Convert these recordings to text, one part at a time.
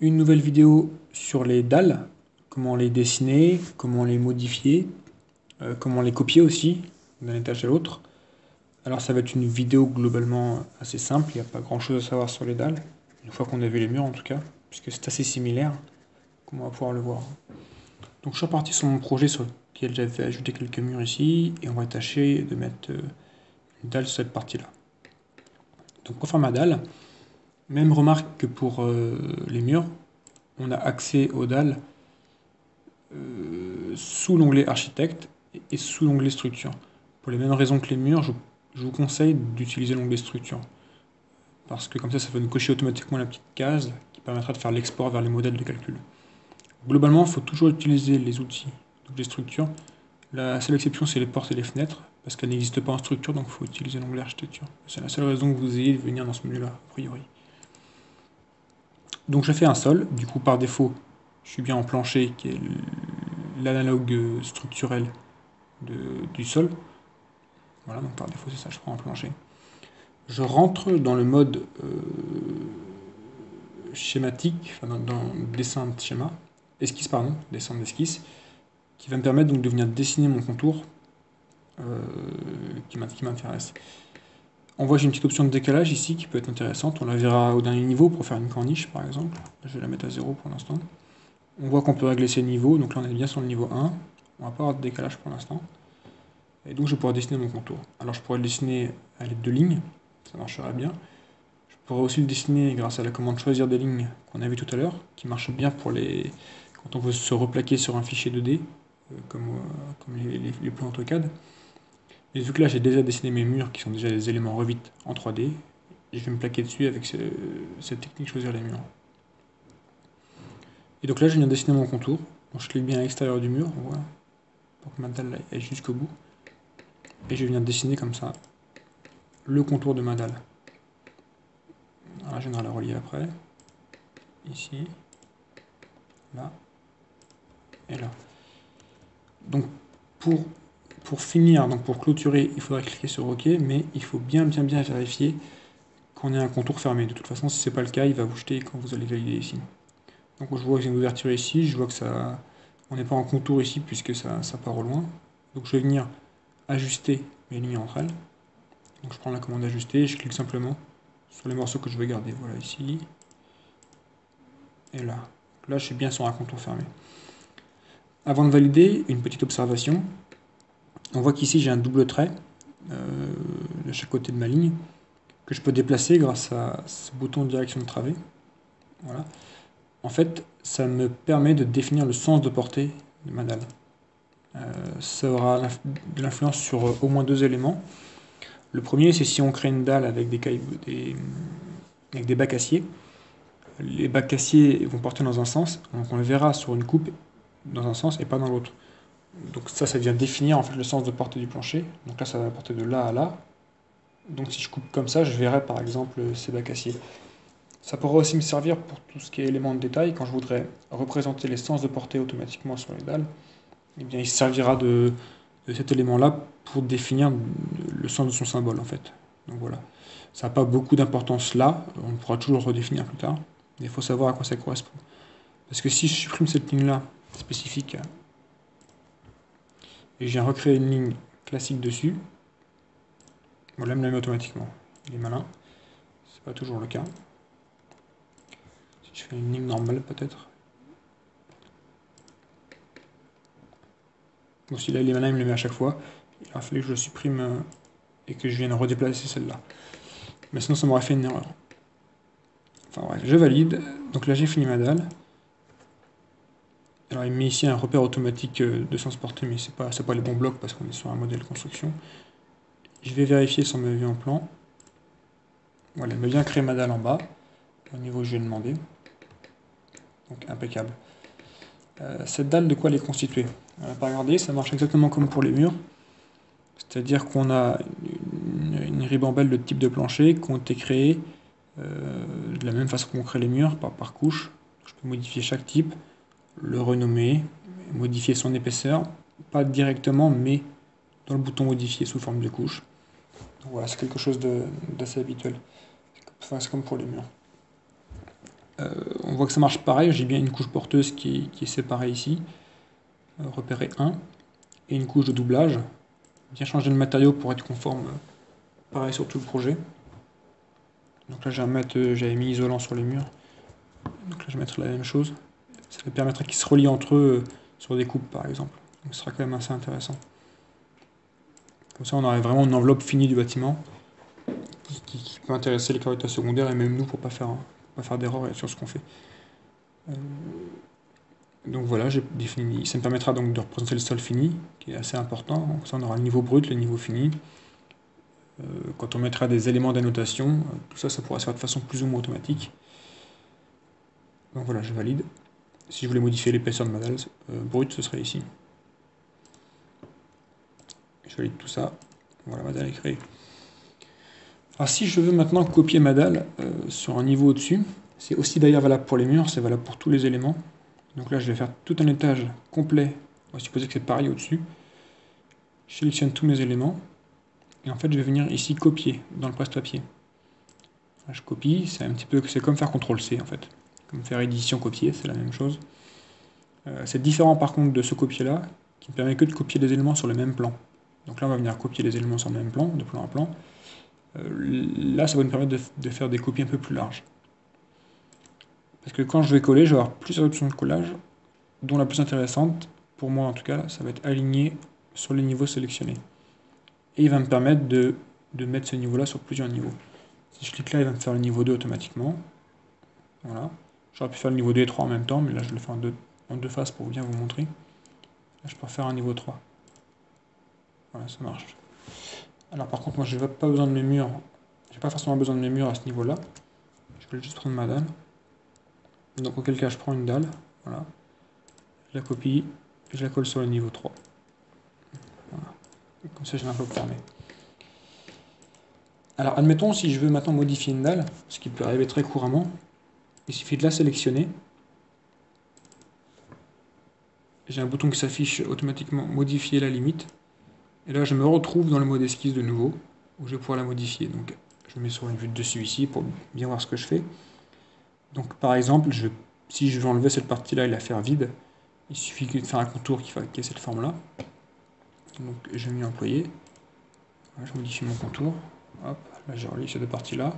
Une nouvelle vidéo sur les dalles, comment les dessiner, comment les modifier, comment les copier aussi d'un étage à l'autre. Alors ça va être une vidéo globalement assez simple, il n'y a pas grand chose à savoir sur les dalles, une fois qu'on a vu les murs en tout cas, puisque c'est assez similaire, comme on va pouvoir le voir. Donc je suis reparti sur mon projet sur lequel j'avais ajouté quelques murs ici, et on va tâcher de mettre une dalle sur cette partie-là. Donc pour faire ma dalle, même remarque que pour les murs, on a accès aux dalles sous l'onglet architecte et sous l'onglet structure. Pour les mêmes raisons que les murs, je vous conseille d'utiliser l'onglet structure. Parce que comme ça va nous cocher automatiquement la petite case qui permettra de faire l'export vers les modèles de calcul. Globalement, il faut toujours utiliser les outils d'onglet structure. La seule exception, c'est les portes et les fenêtres, parce qu'elles n'existent pas en structure, donc il faut utiliser l'onglet architecture. C'est la seule raison que vous ayez de venir dans ce menu-là, a priori. Donc je fais un sol, du coup par défaut, je suis bien en plancher, qui est l'analogue structurel du sol. Voilà, donc par défaut c'est ça, je prends un plancher. Je rentre dans le mode schématique, enfin dans dessin de schéma, esquisse pardon, dessin d'esquisse, qui va me permettre donc de venir dessiner mon contour qui m'intéresse. On voit j'ai une petite option de décalage ici qui peut être intéressante, on la verra au dernier niveau pour faire une corniche par exemple. Je vais la mettre à 0 pour l'instant. On voit qu'on peut régler ses niveaux, donc là on est bien sur le niveau 1, on va pas avoir de décalage pour l'instant. Et donc je pourrais dessiner mon contour. Alors je pourrais le dessiner à l'aide de lignes, ça marcherait bien. Je pourrais aussi le dessiner grâce à la commande choisir des lignes qu'on a vu tout à l'heure, qui marche bien pour quand on veut se replaquer sur un fichier 2D, comme les plans AutoCAD. Et vu que là j'ai déjà dessiné mes murs qui sont déjà des éléments Revit en 3D, je vais me plaquer dessus avec cette technique choisir les murs. Et donc là je viens de dessiner mon contour, donc je clique bien à l'extérieur du mur, on voit, pour que ma dalle aille jusqu'au bout. Et je viens de dessiner comme ça le contour de ma dalle. Alors, je viendrai la relier après, ici, là, et là. Donc pour finir, donc pour clôturer, il faudra cliquer sur OK, mais il faut bien vérifier qu'on ait un contour fermé. De toute façon, si ce n'est pas le cas, il va vous jeter quand vous allez valider ici. Donc je vois que j'ai une ouverture ici, je vois que ça, on n'est pas en contour ici puisque ça part au loin. Donc je vais venir ajuster mes lignes entre elles. Donc je prends la commande ajuster et je clique simplement sur les morceaux que je veux garder. Voilà, ici et là. Donc là, je suis bien sur un contour fermé. Avant de valider, une petite observation. On voit qu'ici, j'ai un double trait de chaque côté de ma ligne que je peux déplacer grâce à ce bouton de direction de travée. Voilà. En fait, ça me permet de définir le sens de portée de ma dalle. Ça aura de l'influence sur au moins deux éléments. Le premier, c'est si on crée une dalle avec avec des bacs acier. Les bacs acier vont porter dans un sens, donc on le verra sur une coupe dans un sens et pas dans l'autre. Donc ça vient définir en fait le sens de portée du plancher. Donc là, ça va porter de là à là. Donc si je coupe comme ça, je verrai par exemple ces bacs acier. Ça pourra aussi me servir pour tout ce qui est éléments de détail. Quand je voudrais représenter les sens de portée automatiquement sur les dalles, eh bien, il servira de cet élément-là pour définir le sens de son symbole en fait. Donc voilà. Ça n'a pas beaucoup d'importance là, on pourra toujours le redéfinir plus tard. Mais il faut savoir à quoi ça correspond. Parce que si je supprime cette ligne-là, spécifique, et je viens recréer une ligne classique dessus, voilà, il me la met automatiquement. Il est malin. C'est pas toujours le cas. Si je fais une ligne normale peut-être. Bon, si là il est malin, il me le met à chaque fois. Il aurait fallu que je le supprime et que je vienne redéplacer celle-là. Mais sinon ça m'aurait fait une erreur. Enfin bref, je valide. Donc là j'ai fini ma dalle. Alors il me met ici un repère automatique de sens porté, mais c'est pas les bons blocs parce qu'on est sur un modèle construction. Je vais vérifier sur ma vue en plan. Voilà, il m'a bien créé ma dalle en bas, au niveau que je lui ai demandé. Donc impeccable. Cette dalle, de quoi elle est constituée? On n'a pas regardé, ça marche exactement comme pour les murs. C'est-à-dire qu'on a une ribambelle de type de plancher qui ont été créés de la même façon qu'on crée les murs, par couche. Je peux modifier chaque type, le renommer, modifier son épaisseur, pas directement, mais dans le bouton modifier sous forme de couche. Donc voilà, c'est quelque chose d'assez habituel. Enfin, c'est comme pour les murs. On voit que ça marche pareil, j'ai bien une couche porteuse qui est séparée ici, repéré 1, et une couche de doublage. Bien changer le matériau pour être conforme, pareil sur tout le projet. Donc là j'avais mis isolant sur les murs, donc là je vais mettre la même chose. Ça me permettra qu'ils se relient entre eux sur des coupes par exemple, donc ce sera quand même assez intéressant. Comme ça on aurait vraiment une enveloppe finie du bâtiment, qui peut intéresser les caractères secondaires et même nous pour pas faire d'erreur sur ce qu'on fait. Donc voilà, j'ai défini. Ça me permettra donc de représenter le sol fini, qui est assez important. Donc ça, on aura le niveau brut, le niveau fini. Quand on mettra des éléments d'annotation, tout ça, ça pourra se faire de façon plus ou moins automatique. Donc voilà, je valide. Si je voulais modifier l'épaisseur de ma dalle brute, ce serait ici. Je valide tout ça. Voilà, ma dalle est créée. Alors si je veux maintenant copier ma dalle sur un niveau au-dessus, c'est aussi d'ailleurs valable pour les murs, c'est valable pour tous les éléments. Donc là je vais faire tout un étage complet, on va supposer que c'est pareil au-dessus. Je sélectionne tous mes éléments, et en fait je vais venir ici copier dans le presse-papier. Je copie, c'est comme faire CTRL-C en fait. Comme faire édition copier, c'est la même chose. C'est différent par contre de ce copier-là, qui ne permet que de copier des éléments sur le même plan. Donc là on va venir copier les éléments sur le même plan, de plan à plan. Là, ça va nous permettre de faire des copies un peu plus larges. Parce que quand je vais coller, je vais avoir plusieurs options de collage, dont la plus intéressante, pour moi en tout cas, ça va être aligné sur les niveaux sélectionnés. Et il va me permettre de mettre ce niveau-là sur plusieurs niveaux. Si je clique là, il va me faire le niveau 2 automatiquement. Voilà. J'aurais pu faire le niveau 2 et 3 en même temps, mais là je le fais en deux phases pour bien vous montrer. Là, je peux faire un niveau 3. Voilà, ça marche. Alors par contre, moi je n'ai pas besoin de mes murs. J'ai pas forcément besoin de mes murs à ce niveau-là. Je vais juste prendre ma dalle. Donc auquel cas je prends une dalle, voilà. Je la copie, et je la colle sur le niveau 3. Voilà. Et comme ça j'ai l'enveloppe fermée. Alors admettons si je veux maintenant modifier une dalle, ce qui peut arriver très couramment, il suffit de la sélectionner. J'ai un bouton qui s'affiche automatiquement modifier la limite. Et là je me retrouve dans le mode esquisse de nouveau, où je vais pouvoir la modifier. Donc je mets sur une vue de dessus ici pour bien voir ce que je fais. Donc par exemple, si je veux enlever cette partie-là et la faire vide, il suffit de faire un contour qui ait cette forme-là. Donc je vais m'y employer. Voilà, je modifie mon contour. Hop, là j'ai relié ces deux parties-là.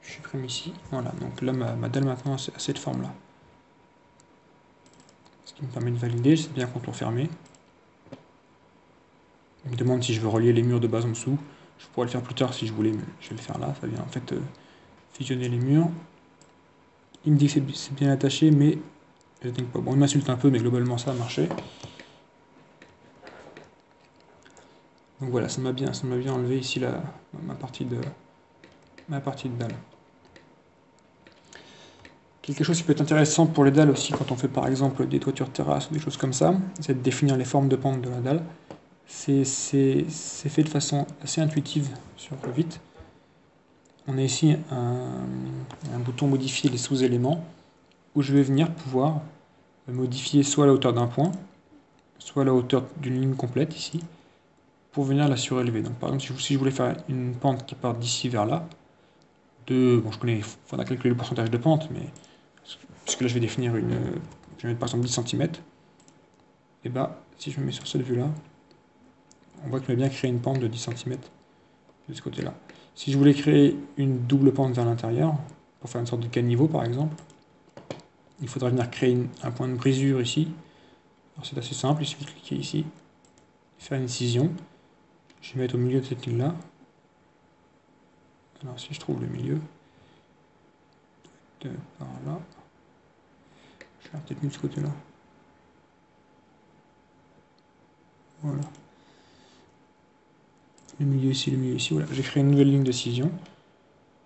Je supprime ici. Voilà, donc là ma dalle maintenant a cette forme-là. Ce qui me permet de valider, c'est bien contour fermé. Il me demande si je veux relier les murs de base en dessous. Je pourrais le faire plus tard si je voulais, mais je vais le faire là. Ça vient en fait fusionner les murs. Il me dit que c'est bien attaché, mais je ne pas. Bon, il m'insulte un peu, mais globalement ça a marché. Donc voilà, ça m'a bien enlevé ici ma partie de dalle. Quelque chose qui peut être intéressant pour les dalles aussi, quand on fait par exemple des toitures terrasses ou des choses comme ça, c'est de définir les formes de pente de la dalle. C'est fait de façon assez intuitive sur Revit. On a ici un bouton modifier les sous-éléments, où je vais venir pouvoir modifier soit la hauteur d'un point, soit la hauteur d'une ligne complète ici, pour venir la surélever. Donc par exemple, si je voulais faire une pente qui part d'ici vers là, bon je connais, il faudra calculer le pourcentage de pente, mais puisque là je vais définir je vais mettre par exemple 10 cm, et bah si je me mets sur cette vue là, on voit qu'il m'a bien créé une pente de 10 cm de ce côté là. Si je voulais créer une double pente vers l'intérieur, pour faire une sorte de caniveau par exemple, il faudra venir créer un point de brisure ici. Alors c'est assez simple, il suffit de cliquer ici, faire une incision. Je vais mettre au milieu de cette ligne là. Alors si je trouve le milieu, par là, je vais faire peut-être mieux de ce côté là. Voilà. Le milieu ici, voilà. J'ai créé une nouvelle ligne de scission.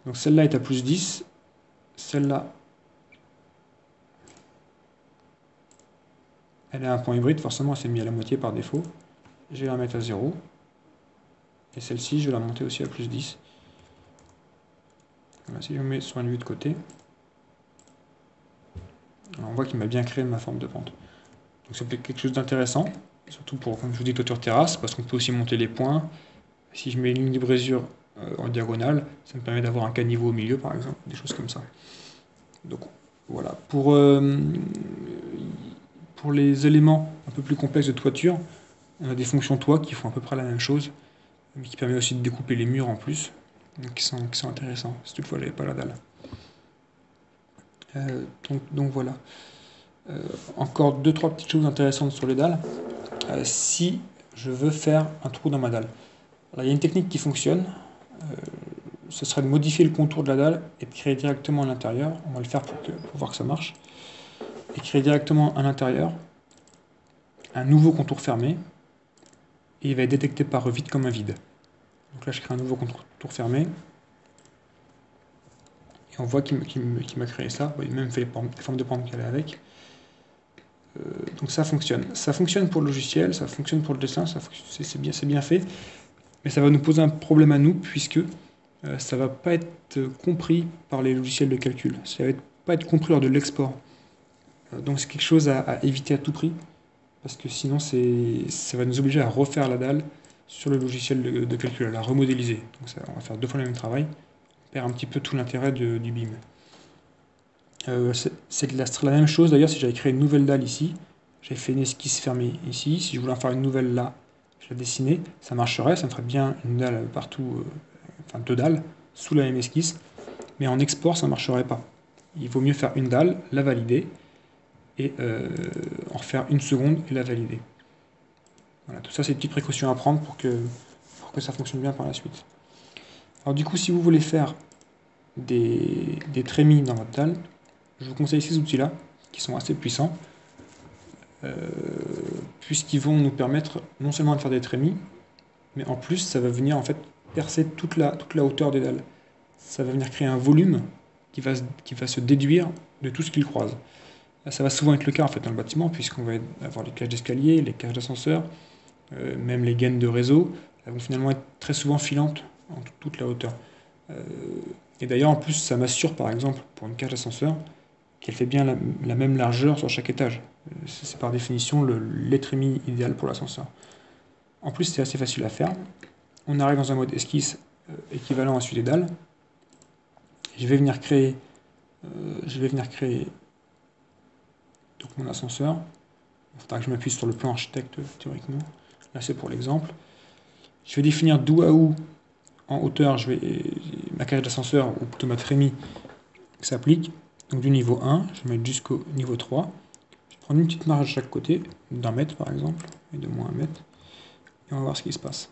Donc celle-là est à plus 10, celle-là, elle a un point hybride, forcément elle s'est mise à la moitié par défaut. Je vais la mettre à 0. Et celle-ci, je vais la monter aussi à plus 10. Voilà, si je me mets sur une vue de côté, alors on voit qu'il m'a bien créé ma forme de pente. Donc ça fait quelque chose d'intéressant, surtout pour, comme je vous dis, toiture terrasse, parce qu'on peut aussi monter les points. Si je mets une ligne de brisure en diagonale, ça me permet d'avoir un caniveau au milieu, par exemple, des choses comme ça. Donc Voilà. Pour les éléments un peu plus complexes de toiture, on a des fonctions toit qui font à peu près la même chose, mais qui permet aussi de découper les murs en plus, donc qui sont intéressants, si toutefois j'avais pas la dalle. Donc voilà. Encore deux, trois petites choses intéressantes sur les dalles. Si je veux faire un trou dans ma dalle. Alors, il y a une technique qui fonctionne, ce serait de modifier le contour de la dalle et de créer directement à l'intérieur. On va le faire pour voir que ça marche. Et créer directement à l'intérieur un nouveau contour fermé, et il va être détecté par Revit comme un vide. Donc là, je crée un nouveau contour fermé, et on voit qu'il m'a créé ça. Il m'a même fait les formes de pente qu'il y avait avec. Donc ça fonctionne. Ça fonctionne pour le logiciel, ça fonctionne pour le dessin, c'est bien fait, mais ça va nous poser un problème à nous, puisque ça ne va pas être compris par les logiciels de calcul. Ça ne va pas être compris lors de l'export. Donc c'est quelque chose à éviter à tout prix, parce que sinon ça va nous obliger à refaire la dalle sur le logiciel de calcul, à la remodéliser. Donc ça, on va faire deux fois le même travail, on perd un petit peu tout l'intérêt du BIM. C'est la même chose d'ailleurs si j'avais créé une nouvelle dalle ici, j'avais fait une esquisse fermée ici, si je voulais en faire une nouvelle là, je la dessinais, ça marcherait, ça me ferait bien une dalle partout, enfin deux dalles, sous la même esquisse, mais en export ça ne marcherait pas. Il vaut mieux faire une dalle, la valider, et en refaire une seconde et la valider. Voilà, tout ça c'est des petites précautions à prendre pour que ça fonctionne bien par la suite. Alors du coup, si vous voulez faire des trémies dans votre dalle, je vous conseille ces outils-là, qui sont assez puissants, puisqu'ils vont nous permettre non seulement de faire des trémies, mais en plus ça va venir en fait percer toute la hauteur des dalles. Ça va venir créer un volume qui va se déduire de tout ce qu'il croise. Ça va souvent être le cas en fait dans le bâtiment, puisqu'on va avoir les cages d'escalier, les cages d'ascenseur, même les gaines de réseau, elles vont finalement être très souvent filantes en toute la hauteur. Et d'ailleurs en plus ça m'assure par exemple pour une cage d'ascenseur qu'elle fait bien la même largeur sur chaque étage. C'est par définition l'étrémie idéal pour l'ascenseur. En plus c'est assez facile à faire. On arrive dans un mode esquisse équivalent à celui des dalles. Je vais venir créer donc mon ascenseur. Il faudra que je m'appuie sur le plan architecte théoriquement. Là c'est pour l'exemple. Je vais définir d'où à où en hauteur ma cage d'ascenseur, ou plutôt ma trémie, s'applique. Donc du niveau 1, je vais mettre jusqu'au niveau 3. Je vais prendre une petite marge de chaque côté, d'1 mètre par exemple, et de moins 1 mètre. Et on va voir ce qui se passe.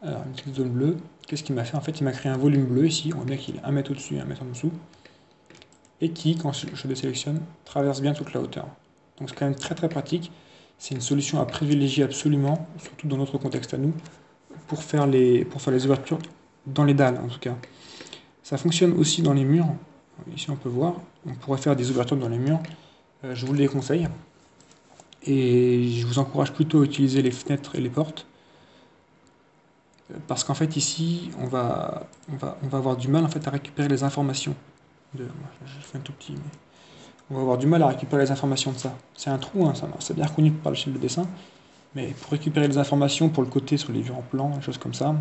Alors une petite zone bleue, qu'est-ce qu'il m'a fait? En fait il m'a créé un volume bleu ici, on voit bien qu'il est 1 mètre au-dessus et 1 mètre en dessous. Et qui, quand je désélectionne, traverse bien toute la hauteur. Donc c'est quand même très très pratique. C'est une solution à privilégier absolument, surtout dans notre contexte à nous, pour faire les ouvertures dans les dalles en tout cas. Ça fonctionne aussi dans les murs. Ici on peut voir, on pourrait faire des ouvertures dans les murs. Je vous le déconseille. Et je vous encourage plutôt à utiliser les fenêtres et les portes. Parce qu'en fait ici, on va avoir du mal en fait, à récupérer les informations. Je fais un tout petit, mais on va avoir du mal à récupérer les informations de ça. C'est un trou, hein, c'est bien reconnu par le chef de dessin. Mais pour récupérer les informations pour le côté sur les vues en plan, des choses comme ça,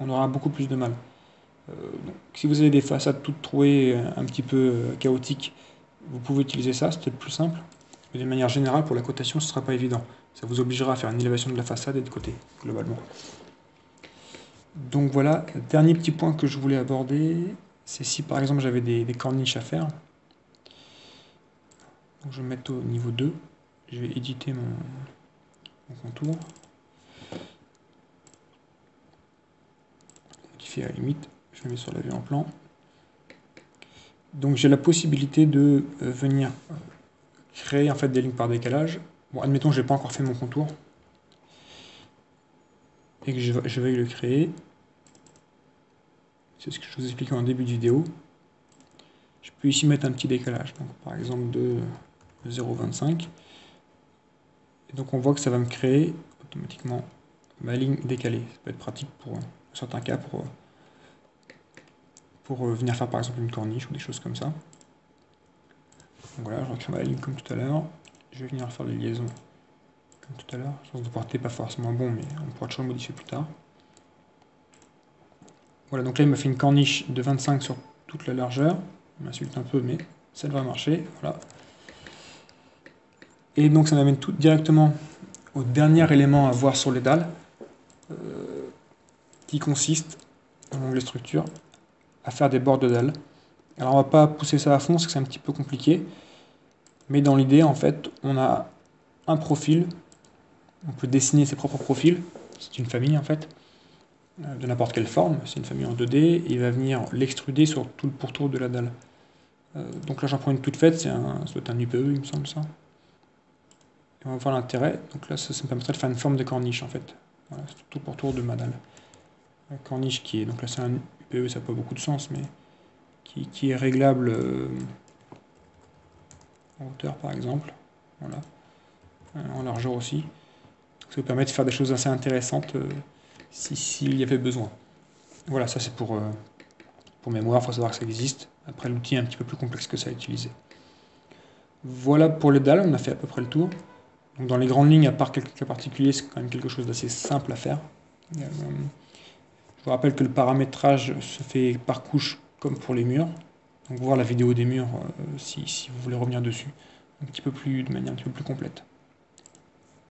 on aura beaucoup plus de mal. Donc, si vous avez des façades toutes trouées, un petit peu chaotiques, vous pouvez utiliser ça, c'est peut-être plus simple. Mais de manière générale, pour la cotation, ce ne sera pas évident. Ça vous obligera à faire une élévation de la façade et de côté, globalement. Donc voilà, dernier petit point que je voulais aborder, c'est si par exemple j'avais des corniches à faire. Donc je vais mettre au niveau 2, je vais éditer mon contour. Modifier à la limite, je le mets sur la vue en plan. Donc j'ai la possibilité de venir créer en fait des lignes par décalage. Bon, admettons que je n'ai pas encore fait mon contour et que je vais le créer. C'est ce que je vous expliquais en début de vidéo. Je peux ici mettre un petit décalage, donc par exemple de 0,25. Et donc on voit que ça va me créer automatiquement ma ligne décalée. Ça peut être pratique pour certains cas, pour venir faire par exemple une corniche ou des choses comme ça. Donc voilà, je recrée ma ligne comme tout à l'heure. Je vais venir faire les liaisons comme tout à l'heure. Le sens de portée pas forcément bon, mais on pourra toujours le modifier plus tard. Voilà, donc là il m'a fait une corniche de 25 sur toute la largeur. Il m'insulte un peu, mais ça devrait marcher, voilà. Et donc ça m'amène tout directement au dernier élément à voir sur les dalles, qui consiste, dans l'onglet structure, à faire des bords de dalles. Alors on va pas pousser ça à fond parce que c'est un petit peu compliqué, mais dans l'idée en fait on a un profil, on peut dessiner ses propres profils, c'est une famille en fait, de n'importe quelle forme, c'est une famille en 2D, et il va venir l'extruder sur tout le pourtour de la dalle. Donc là j'en prends une toute faite, ça doit être un UPE il me semble ça. Et on va voir l'intérêt, donc là ça me permettrait de faire une forme de corniche en fait. Voilà, c'est tout le pourtour de ma dalle. La corniche qui est, donc là c'est un UPE, ça n'a pas beaucoup de sens, mais qui est réglable en hauteur par exemple, voilà, en largeur aussi. Donc ça vous permet de faire des choses assez intéressantes s'il y avait besoin. Voilà, ça c'est pour mémoire, il faut savoir que ça existe. Après l'outil est un petit peu plus complexe que ça à utiliser. Voilà pour les dalles, on a fait à peu près le tour. Donc dans les grandes lignes, à part quelques cas particuliers, c'est quand même quelque chose d'assez simple à faire. Je vous rappelle que le paramétrage se fait par couche comme pour les murs. Donc voir la vidéo des murs si vous voulez revenir dessus, de manière un petit peu plus complète.